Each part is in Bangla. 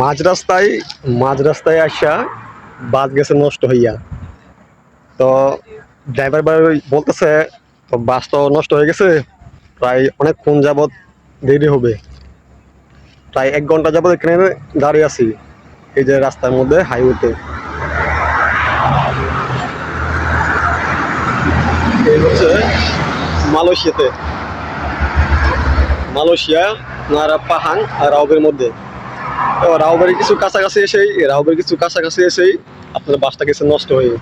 মাঝ রাস্তায় আসা বাস গেছে নষ্ট হইয়া। তো ড্রাইভার ভাই বলতেছে তো বাস তো নষ্ট হয়ে গেছে, প্রায় অনেকক্ষণ যাবত দেরি হবে, প্রায় 1 ঘন্টা যাবত এখানে দাঁড়িয়ে আছি এই যে রাস্তার মধ্যে হাইওয়েতে। এই হচ্ছে মালয়েশিয়াতে, মালয়েশিয়া পাহাং আর রাওবের মধ্যে। তো রাওবের কিছু কাছাকাছি এসেই আপনার বাসটা গেছে নষ্ট হয়ে।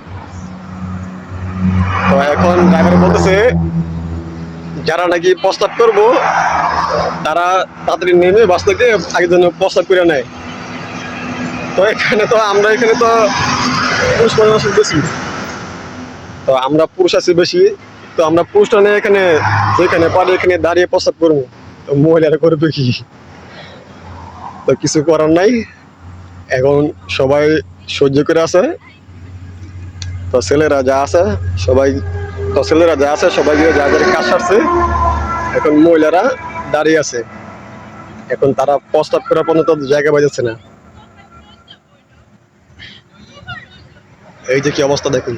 তো এখন ড্রাইভার বলতেছে যারা নাকি প্রস্তাব করবো তারা তাড়াতাড়ি নেমে বাস থেকে আগে জন্য প্রস্তাব করে নেয়। তো এখানে তো পুরুষ মানুষ বেশি, তো আমরা পুরুষ আছি বেশি, তো আমরা পুরুষটা নিয়ে এখানে যেখানে পারি এখানে দাঁড়িয়ে প্রস্তাব করবো, তো মহিলারা করবে কি? তো কিছু করার নাই, এখন সবাই সহ্য করে আছে। তো ছেলেরা যা আছে সবাই সবাই গিয়ে যা যাদের কাজ সারছে, এখন মহিলারা দাঁড়িয়ে আছে, এখন তারা প্রস্তাব করার পর্যন্ত জায়গা বাজাচ্ছে না। এই যে কি অবস্থা দেখুন।